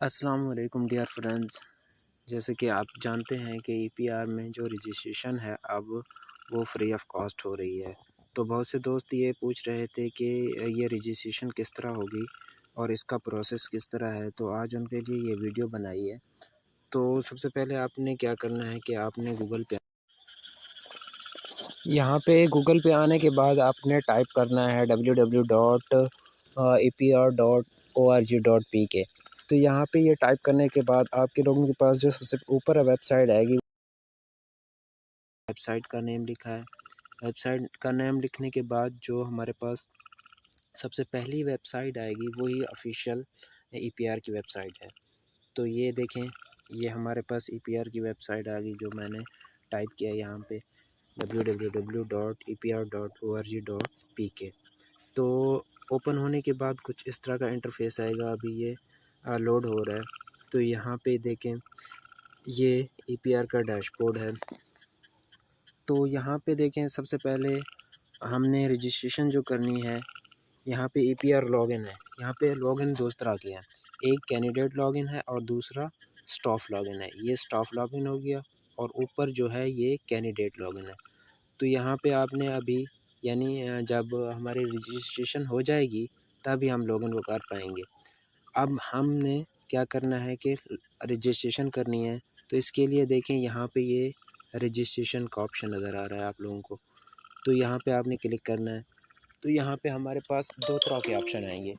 अस्सलाम वालेकुम dear friends. जैसे कि आप जानते हैं कि ईपीआर में जो रजिस्ट्रेशन है अब वो फ्री ऑफ कॉस्ट हो रही है। तो बहुत से दोस्त ये पूछ रहे थे कि ये रजिस्ट्रेशन किस तरह होगी और इसका प्रोसेस किस तरह है, तो आज उनके लिए ये वीडियो बनाई है। तो सबसे पहले आपने क्या करना है कि आपने गूगल पे आने के बाद आपने टाइप करना है www.epr.org.pk। तो यहाँ पे ये टाइप करने के बाद आपके लोगों के पास जो सबसे ऊपर वेबसाइट आएगी, वेबसाइट का नेम लिखा है। वेबसाइट का नेम लिखने के बाद जो हमारे पास सबसे पहली वेबसाइट आएगी वही ऑफिशियल ईपीआर की वेबसाइट है। तो ये देखें, ये हमारे पास ईपीआर की वेबसाइट आ गई जो मैंने टाइप किया यहाँ पे www.epr.org.pk। तो ओपन होने के बाद कुछ इस तरह का इंटरफेस आएगा। अभी ये लोड हो रहा है। तो यहाँ पे देखें, ये ईपीआर का डैशबोर्ड है। तो यहाँ पे देखें, सबसे पहले हमने रजिस्ट्रेशन जो करनी है, यहाँ पे ईपीआर लॉगिन है। यहाँ पे लॉगिन दो तरह के हैं, एक कैंडिडेट लॉगिन है और दूसरा स्टाफ लॉगिन है। ये स्टाफ लॉगिन हो गया और ऊपर जो है ये कैंडिडेट लॉगिन है। तो यहाँ पे आपने अभी यानी जब हमारी रजिस्ट्रेशन हो जाएगी तभी हम लॉगिन को कर पाएंगे। अब हमने क्या करना है कि रजिस्ट्रेशन करनी है। तो इसके लिए देखें, यहाँ पे ये रजिस्ट्रेशन का ऑप्शन नज़र आ रहा है आप लोगों को। तो यहाँ पे आपने क्लिक करना है। तो यहाँ पे हमारे पास दो तरह के ऑप्शन आएंगे,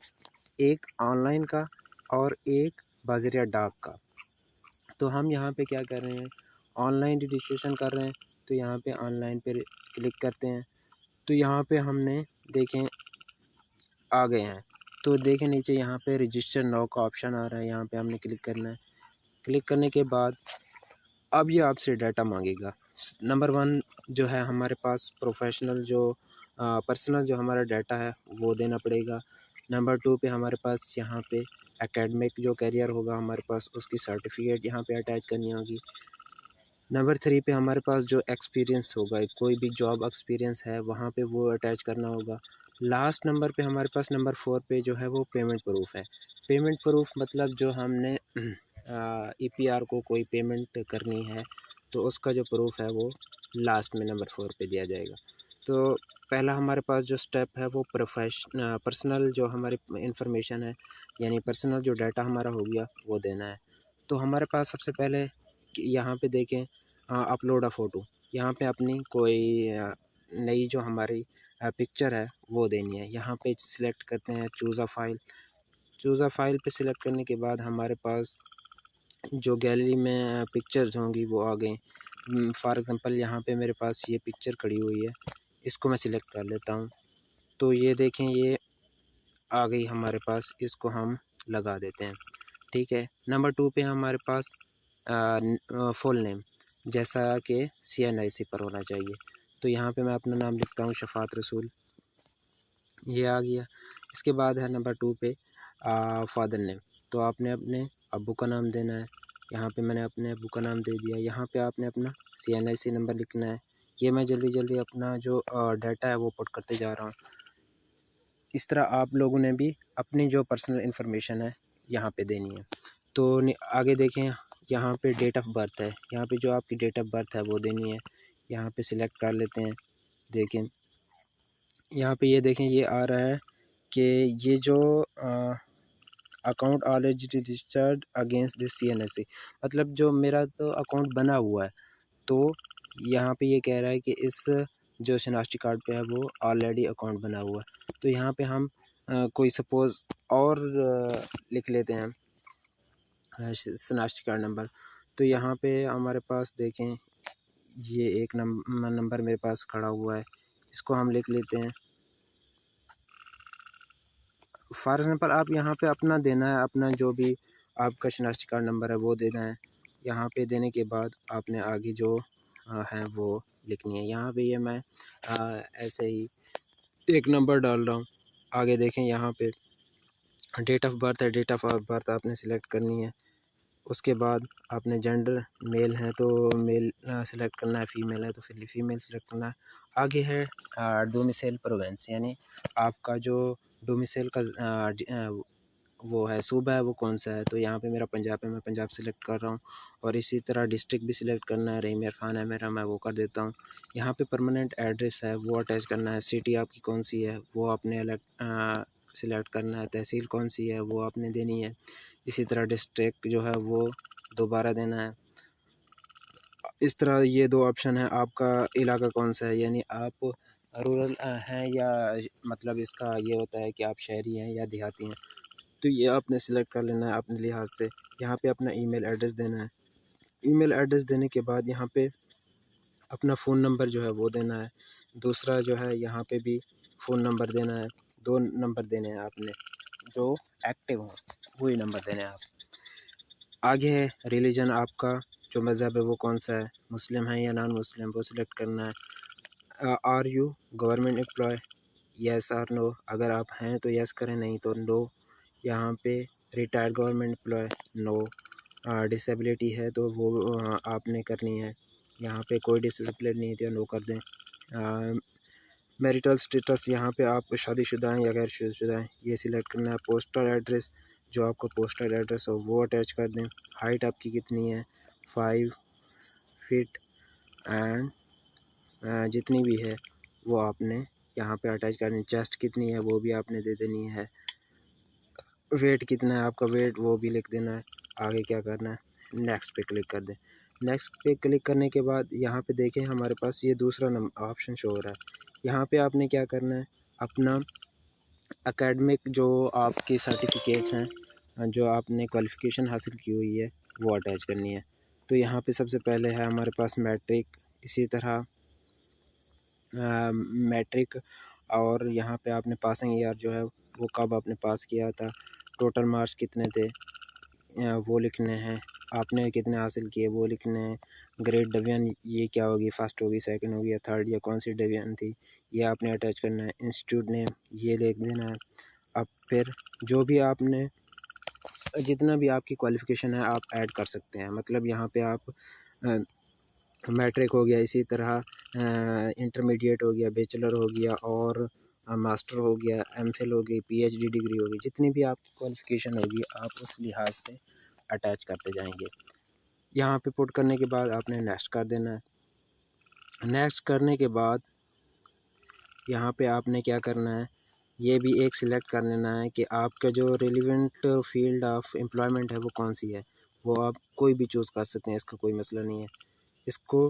एक ऑनलाइन का और एक बाज़रिया डाक का। तो हम यहाँ पे क्या कर रहे हैं, ऑनलाइन रजिस्ट्रेशन कर रहे हैं। तो यहाँ पे ऑनलाइन पे क्लिक करते हैं। तो यहाँ पे हमने देखें आ गए हैं। तो देखें नीचे यहाँ पे रजिस्टर नाउ का ऑप्शन आ रहा है, यहाँ पे हमने क्लिक करना है। क्लिक करने के बाद अब ये आपसे डाटा मांगेगा। नंबर 1 जो है हमारे पास प्रोफेशनल जो पर्सनल जो हमारा डाटा है वो देना पड़ेगा। नंबर 2 पे हमारे पास यहाँ पे एकेडमिक जो करियर होगा हमारे पास उसकी सर्टिफिकेट यहाँ पे अटैच करनी होगी। नंबर 3 पे हमारे पास जो एक्सपीरियंस होगा, कोई भी जॉब एक्सपीरियंस है वहाँ पे वो अटैच करना होगा। लास्ट नंबर पे हमारे पास नंबर 4 पे जो है वो पेमेंट प्रूफ है। पेमेंट प्रूफ मतलब जो हमने ईपीआर को कोई पेमेंट करनी है तो उसका जो प्रूफ है वो लास्ट में नंबर 4 पे दिया जाएगा। तो पहला हमारे पास जो स्टेप है वो पर्सनल जो हमारी इंफॉर्मेशन है, यानी पर्सनल जो डाटा हमारा हो गया वो देना है। तो हमारे पास सबसे पहले यहाँ पे देखें, अपलोड अ फ़ोटो। यहाँ पे अपनी कोई नई जो हमारी पिक्चर है वो देनी है। यहाँ पे सिलेक्ट करते हैं choose a file. Choose a file पे सिलेक्ट करने के बाद हमारे पास जो गैलरी में पिक्चर्स होंगी वो आ गई। फॉर एग्ज़ाम्पल यहाँ पे मेरे पास ये पिक्चर खड़ी हुई है, इसको मैं सिलेक्ट कर लेता हूँ। तो ये देखें, ये आ गई हमारे पास, इसको हम लगा देते हैं। ठीक है। नंबर 2 पे हमारे पास फुल नेम जैसा कि CNIC पर होना चाहिए। तो यहाँ पे मैं अपना नाम लिखता हूँ शफ़ात रसूल, ये आ गया। इसके बाद है नंबर 2 पे फादर नेम। तो आपने अपने अब्बू का नाम देना है। यहाँ पे मैंने अपने अब्बू का नाम दे दिया। यहाँ पे आपने अपना CNIC नंबर लिखना है। ये मैं जल्दी जल्दी अपना जो डाटा है वो पुट करते जा रहा हूँ। इस तरह आप लोगों ने भी अपनी जो पर्सनल इन्फॉर्मेशन है यहाँ पे देनी है। तो आगे देखें, यहाँ पे डेट ऑफ बर्थ है। यहाँ पे जो आपकी डेट ऑफ बर्थ है वो देनी है। यहाँ पे सिलेक्ट कर लेते हैं। देखें यहाँ पे, ये देखें ये आ रहा है कि ये जो account already registered against this CNSC, मतलब जो मेरा तो अकाउंट बना हुआ है। तो यहाँ पे ये कह रहा है कि इस जो शनाख्ती कार्ड पे है वो ऑलरेडी अकाउंट बना हुआ है। तो यहाँ पे हम कोई सपोज़ और लिख लेते हैं शनाख्ती कार्ड नंबर। तो यहाँ पे हमारे पास देखें, ये एक नंबर मेरे पास खड़ा हुआ है, इसको हम लिख लेते हैं। फॉर एग्ज़ाम्पल आप यहाँ पे अपना देना है, अपना जो भी आपका शनाख्ती कार्ड नंबर है वो देना है। यहाँ पे देने के बाद आपने आगे जो है वो लिखनी है। यहाँ पे ये मैं ऐसे ही एक नंबर डाल रहा हूँ। आगे देखें, यहाँ पे डेट ऑफ बर्थ है, डेट ऑफ बर्थ आपने सिलेक्ट करनी है। उसके बाद आपने जेंडर मेल है तो मेल सेलेक्ट करना है, फ़ीमेल है तो फिर फ़ीमेल सेलेक्ट करना है। आगे है डोमिसाइल प्रोविंस, यानी आपका जो डोमिसाइल का वो है सूबा है वो कौन सा है, तो यहाँ पे मेरा पंजाब है, मैं पंजाब सेलेक्ट कर रहा हूँ। और इसी तरह डिस्ट्रिक्ट भी सिलेक्ट करना है, रहीम खान है मेरा, मैं वो कर देता हूँ। यहाँ पे परमानेंट एड्रेस है वो अटैच करना है। सिटी आपकी कौन सी है वो आपने सिलेक्ट करना है। तहसील कौन सी है वो आपने देनी है। इसी तरह डिस्ट्रिक्ट जो है वो दोबारा देना है। इस तरह ये दो ऑप्शन है, आपका इलाका कौन सा है, यानी आप रूरल हैं या मतलब इसका ये होता है कि आप शहरी हैं या देहाती हैं, तो ये आपने सिलेक्ट कर लेना है अपने लिहाज से। यहाँ पे अपना ईमेल एड्रेस देना है। ईमेल एड्रेस देने के बाद यहाँ पे अपना फ़ोन नंबर जो है वो देना है। दूसरा जो है यहाँ पे भी फ़ोन नंबर देना है। 2 नंबर देने हैं आपने जो एक्टिव हों, वही नंबर देने हैं आप। आगे है रिलीजन, आपका जो मज़हब है वो कौन सा है, मुस्लिम है या नॉन मुस्लिम, वो सिलेक्ट करना है। Are you government employee, yes और नो, अगर आप हैं तो येस करें, नहीं तो नो। यहाँ पे retired government employee, no. Disability है तो वो आपने करनी है। यहाँ पे कोई डिसेबिलिटी नहीं थी, नो कर दें। मैरिटल स्टेटस, यहाँ पे आप शादीशुदा हैं या गैर शादीशुदा हैं, ये सिलेक्ट करना है। पोस्टल एड्रेस, जो आपका पोस्टल एड्रेस हो वो अटैच कर दें। हाइट आपकी कितनी है, 5 फीट एंड जितनी भी है वो आपने यहाँ पे अटैच करनी। चेस्ट कितनी है वो भी आपने दे देनी है। वेट कितना है आपका, वेट वो भी लिख देना है। आगे क्या करना है, नेक्स्ट पे क्लिक कर दें। नेक्स्ट पे क्लिक करने के बाद यहाँ पे देखें हमारे पास ये दूसरा ऑप्शन शो हो रहा है। यहाँ पे आपने क्या करना है, अपना एकेडमिक जो आपकी सर्टिफिकेट्स हैं, जो आपने क्वालिफ़िकेशन हासिल की हुई है वो अटैच करनी है। तो यहाँ पे सबसे पहले है हमारे पास मैट्रिक, इसी तरह मैट्रिक, और यहाँ पे आपने पासिंग ईयर जो है वो कब आपने पास किया था, टोटल मार्क्स कितने थे वो लिखने हैं, आपने कितने हासिल किए वो लिखने हैं। ग्रेड डिवीजन ये क्या होगी, फर्स्ट होगी, सेकंड होगी या थर्ड, या कौन सी डिवीजन थी, ये आपने अटैच करना है। इंस्टीट्यूट नेम ये लिख देना है। अब फिर जो भी आपने जितना भी आपकी क्वालिफ़िकेशन है आप ऐड कर सकते हैं। मतलब यहाँ पे आप मैट्रिक हो गया, इसी तरह इंटरमीडिएट हो गया, बैचलर हो गया, और मास्टर हो गया, एमफिल हो गई, पीएचडी डिग्री हो गई, जितनी भी आपकी क्वालिफ़िकेशन होगी आप उस लिहाज से अटैच करते जाएंगे। यहाँ पे पुट करने के बाद आपने नेक्स्ट कर देना है। नेक्स्ट करने के बाद यहाँ पे आपने क्या करना है, ये भी एक सिलेक्ट कर लेना है कि आपका जो रिलेवेंट फील्ड ऑफ एम्प्लॉयमेंट है वो कौन सी है। वो आप कोई भी चूज़ कर सकते हैं, इसका कोई मसला नहीं है। इसको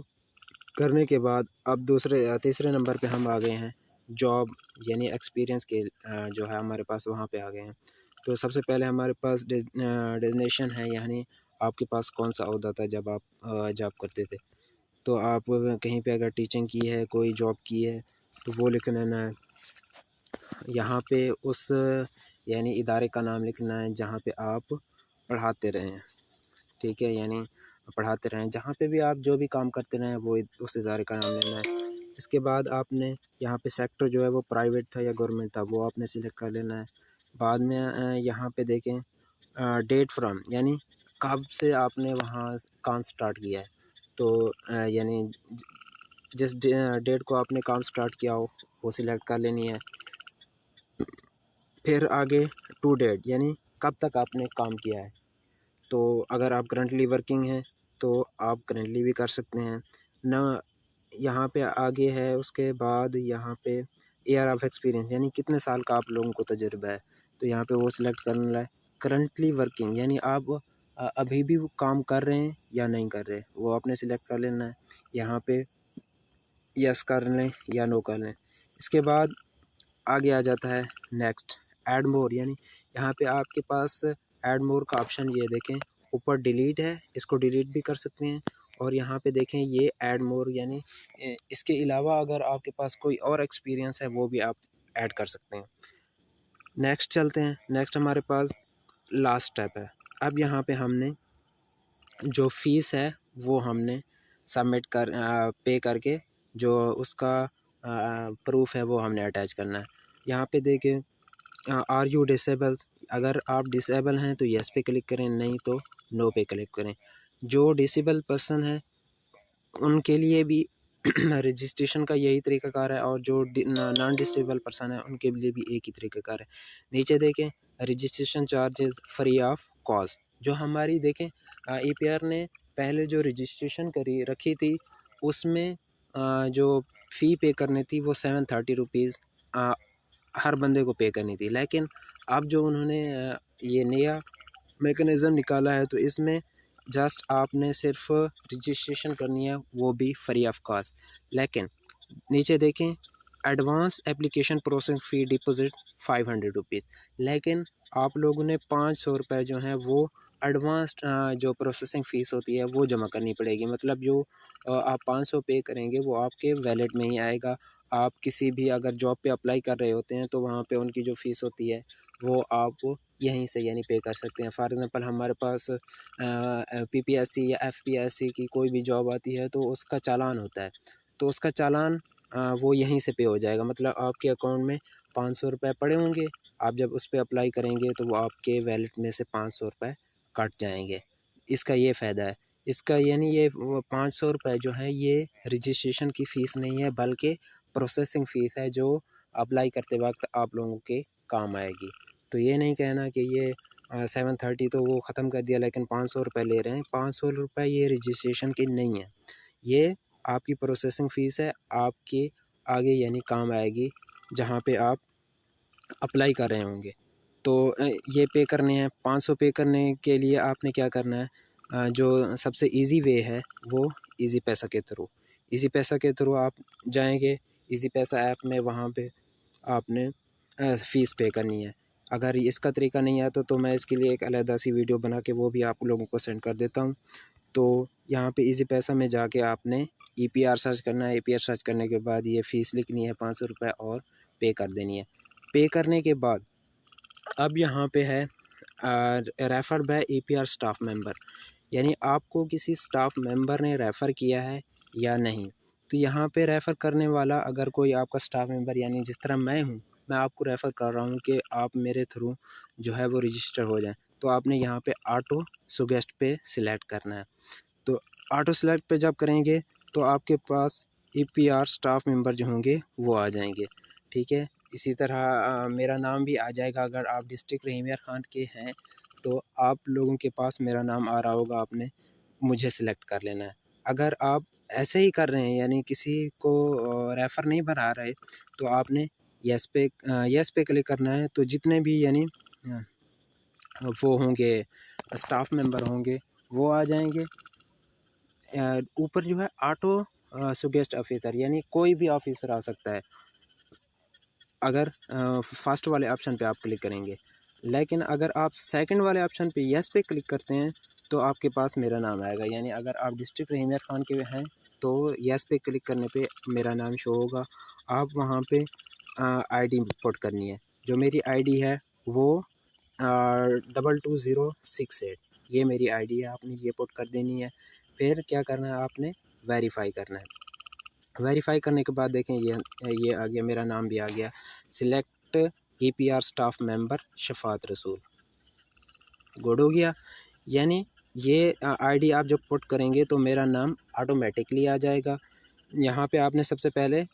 करने के बाद अब तीसरे नंबर पे हम आ गए हैं जॉब, यानी एक्सपीरियंस के जो है हमारे पास वहाँ पे आ गए हैं। तो सबसे पहले हमारे पास डेजिग्नेशन है, यानी आपके पास कौन सा ओहदा था जब आप जॉब करते थे। तो आप कहीं पे अगर टीचिंग की है, कोई जॉब की है, तो वो लिख लेना है। यहाँ पे उस यानी इदारे का नाम लिखना है जहाँ पे आप पढ़ाते रहें, ठीक है, यानी पढ़ाते रहें, जहाँ पे भी आप जो भी काम करते रहें वो उस इदारे का नाम लेना है। इसके बाद आपने यहाँ पे सेक्टर जो है वो प्राइवेट था या गवर्नमेंट था वो आपने सिलेक्ट कर लेना है। बाद में यहाँ पे देखें डेट फ्रॉम, यानी कब से आपने वहाँ काम स्टार्ट किया है। तो यानी जिस डेट को आपने काम स्टार्ट किया हो वो सिलेक्ट कर लेनी है। फिर आगे टू डेट, यानी कब तक आपने काम किया है। तो अगर आप करंटली वर्किंग हैं तो आप करंटली भी कर सकते हैं ना। यहाँ पे आगे है उसके बाद यहाँ पे ईयर ऑफ एक्सपीरियंस, यानी कितने साल का आप लोगों को तजुर्बा है, तो यहाँ पे वो सिलेक्ट करना है। करंटली वर्किंग, यानी आप अभी भी वो काम कर रहे हैं या नहीं कर रहे, वो आपने सिलेक्ट कर लेना है। यहाँ पे यस कर लें या नो कर लें। इसके बाद आगे आ जाता है नेक्स्ट ऐड मोर, यानी यहाँ पे आपके पास ऐड मोर का ऑप्शन ये देखें ऊपर डिलीट है, इसको डिलीट भी कर सकते हैं। और यहाँ पे देखें ये ऐड मोर, यानी इसके अलावा अगर आपके पास कोई और एक्सपीरियंस है वो भी आप ऐड कर सकते हैं। नेक्स्ट चलते हैं। नेक्स्ट हमारे पास लास्ट स्टेप है। अब यहाँ पे हमने जो फ़ीस है वो हमने सबमिट कर पे करके जो उसका प्रूफ है वो हमने अटैच करना है। यहाँ पे देखें आर यू डिसेबल, अगर आप डिसेबल हैं तो यस पे क्लिक करें, नहीं तो नो पे क्लिक करें। जो डिसेबल पर्सन है उनके लिए भी रजिस्ट्रेशन का यही तरीक़ाकार है और जो नॉन डिसेबल पर्सन है उनके लिए भी एक ही तरीक़ाकार है। नीचे देखें registration charges free of cost. जो हमारी देखें ईपीआर ने पहले जो रजिस्ट्रेशन करी रखी थी उसमें जो फ़ी पे करनी थी वो 730 रुपीज़ हर बंदे को पे करनी थी। लेकिन अब जो उन्होंने ये नया मैकेनिज़्म निकाला है तो इसमें जस्ट आपने सिर्फ रजिस्ट्रेशन करनी है, वो भी फ्री ऑफ कॉस्ट। लेकिन नीचे देखें advance application processing fee deposit 500 rupees. लेकिन आप लोगों ने 500 रुपये जो हैं वो एडवांस जो प्रोसेसिंग फ़ीस होती है वो जमा करनी पड़ेगी। मतलब जो आप 500 पे करेंगे वो आपके वैलेट में ही आएगा। आप किसी भी अगर जॉब पे अप्लाई कर रहे होते हैं तो वहाँ पे उनकी जो फ़ीस होती है वो आप यहीं से यानी पे कर सकते हैं। फॉर एग्ज़ाम्पल हमारे पास पीपीएससी या एफपीएससी की कोई भी जॉब आती है तो उसका चालान होता है, तो उसका चालान वो यहीं से पे हो जाएगा। मतलब आपके अकाउंट में 500 रुपये पड़े होंगे, आप जब उस पे अप्लाई करेंगे तो वो आपके वैलेट में से 500 रुपये कट जाएंगे। इसका ये फ़ायदा है। इसका यानी ये 500 रुपये जो है ये रजिस्ट्रेशन की फ़ीस नहीं है बल्कि प्रोसेसिंग फ़ीस है जो अप्लाई करते वक्त आप लोगों के काम आएगी। तो ये नहीं कहना कि ये 730 तो वो ख़त्म कर दिया लेकिन 500 रुपये ले रहे हैं। 500 रुपये ये रजिस्ट्रेशन की नहीं है, ये आपकी प्रोसेसिंग फ़ीस है, आपके आगे यानी काम आएगी जहाँ पे आप अप्लाई कर रहे होंगे। तो ये पे करने हैं 500 पे करने के लिए आपने क्या करना है, जो सबसे इजी वे है वो इजी पैसा के थ्रू। इजी पैसा के थ्रू आप जाएंगे, इजी पैसा ऐप में वहाँ पे आपने फ़ीस पे करनी है। अगर इसका तरीका नहीं आता तो मैं इसके लिए एक अलग सी वीडियो बना के वो भी आप लोगों को सेंड कर देता हूँ। तो यहाँ पे इजी पैसा में जाके आपने ईपीआर सर्च करना है। ईपीआर सर्च करने के बाद ये फ़ीस लिखनी है 500 रुपये और पे कर देनी है। पे करने के बाद अब यहाँ पे है refer by EPR staff member, यानी आपको किसी स्टाफ मेंबर ने रेफ़र किया है या नहीं। तो यहाँ पे रेफ़र करने वाला अगर कोई आपका स्टाफ मेंबर यानी जिस तरह मैं हूँ, मैं आपको रेफ़र कर रहा हूँ कि आप मेरे थ्रू जो है वो रजिस्टर हो जाएं, तो आपने यहाँ पे ऑटो सुगेस्ट पे सिलेक्ट करना है। तो ऑटो सेलेक्ट पे जब करेंगे तो आपके पास ईपीआर स्टाफ मेंबर जो होंगे वो आ जाएंगे। ठीक है, इसी तरह मेरा नाम भी आ जाएगा। अगर आप डिस्ट्रिक्ट रहीम यार खान के हैं तो आप लोगों के पास मेरा नाम आ रहा होगा, आपने मुझे सिलेक्ट कर लेना है। अगर आप ऐसे ही कर रहे हैं यानी किसी को रेफ़र नहीं बना रहे तो आपने यस पे क्लिक करना है। तो जितने भी यानी वो होंगे स्टाफ मेंबर होंगे वो आ जाएंगे। ऊपर जो है ऑटो सुगेस्ट ऑफिसर यानी कोई भी ऑफिसर आ सकता है अगर फर्स्ट वाले ऑप्शन पे आप क्लिक करेंगे। लेकिन अगर आप सेकंड वाले ऑप्शन पे यस पे क्लिक करते हैं तो आपके पास मेरा नाम आएगा। यानी अगर आप डिस्ट्रिक्ट रहीम यार खान के हैं तो यस पे क्लिक करने पे मेरा नाम शो होगा। आप वहाँ पे आईडी पुट करनी है। जो मेरी आईडी है वो 22068, ये मेरी आईडी है, आपने ये पुट कर देनी है। फिर क्या करना है, आपने वेरीफाई करना है। वेरीफाई करने के बाद देखें ये आ गया, मेरा नाम भी आ गया। Select EPR staff member Shafat रसूल, गुड हो गया। यानी ये आईडी आप जब पुट करेंगे तो मेरा नाम ऑटोमेटिकली आ जाएगा। यहाँ पे आपने सबसे पहले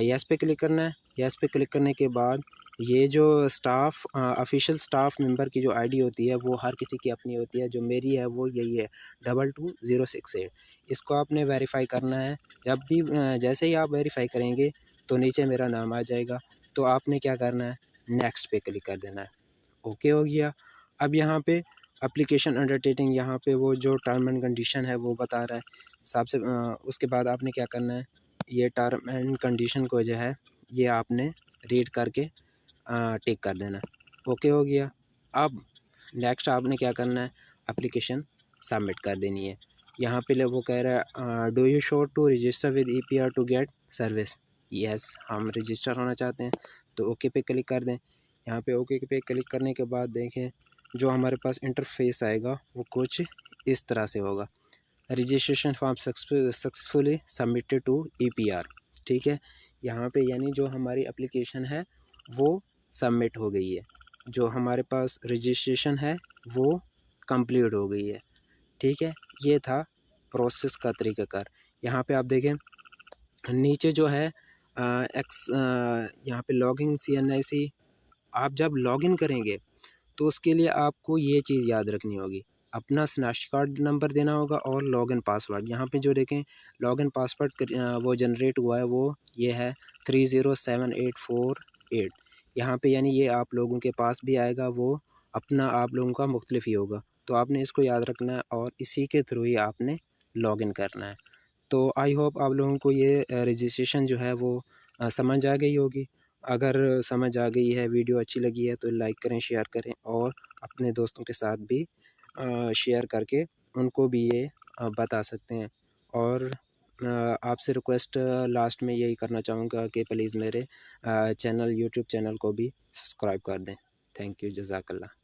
यस पे क्लिक करना है। यस पे क्लिक करने के बाद ये जो स्टाफ ऑफिशियल स्टाफ मेंबर की जो आईडी होती है वो हर किसी की अपनी होती है। जो मेरी है वो यही है 22068। इसको आपने वेरीफाई करना है। जब भी जैसे ही आप वेरीफाई करेंगे तो नीचे मेरा नाम आ जाएगा। तो आपने क्या करना है, नेक्स्ट पे क्लिक कर देना है। ओके हो गया। अब यहाँ पे एप्लीकेशन अंडरटेकिंग, यहाँ पे वो जो टर्म एंड कंडीशन है वो बता रहा है हिसाब से। उसके बाद आपने क्या करना है, ये टर्म एंड कंडीशन को जो है ये आपने रीड करके टिक कर देना। ओके हो गया। अब नेक्स्ट आपने क्या करना है, एप्लीकेशन सबमिट कर देनी है। यहाँ पे वो कह रहा है do you sure to register with EPR to get service. Yes, हम रजिस्टर होना चाहते हैं तो ओके पे क्लिक कर दें। यहाँ पे ओके पे क्लिक करने के बाद देखें जो हमारे पास इंटरफेस आएगा वो कुछ इस तरह से होगा। Registration form successfully submitted to EPR. ठीक है, यहाँ पे यानी जो हमारी एप्लीकेशन है वो सबमिट हो गई है, जो हमारे पास रजिस्ट्रेशन है वो कंप्लीट हो गई है। ठीक है, ये था प्रोसेस का तरीक़ाकार। यहाँ पे आप देखें नीचे जो है यहाँ पे लॉगिन CNIC, आप जब लॉगिन करेंगे तो उसके लिए आपको ये चीज़ याद रखनी होगी, अपना स्नैश कार्ड नंबर देना होगा और लॉगिन पासवर्ड। यहाँ पे जो देखें लॉगिन पासवर्ड वो जनरेट हुआ है, वो ये है 307848। यहाँ पे यानी ये आप लोगों के पास भी आएगा, वो अपना आप लोगों का मुख्तलिफ ही होगा। तो आपने इसको याद रखना है और इसी के थ्रू ही आपने लॉगिन करना है। तो आई होप आप लोगों को ये रजिस्ट्रेशन जो है वो समझ आ गई होगी। अगर समझ आ गई है, वीडियो अच्छी लगी है तो लाइक करें, शेयर करें और अपने दोस्तों के साथ भी शेयर करके उनको भी ये बता सकते हैं। और आपसे रिक्वेस्ट लास्ट में यही करना चाहूँगा कि प्लीज़ मेरे यूट्यूब चैनल को भी सब्सक्राइब कर दें। थैंक यू, जज़ाकल्लाह।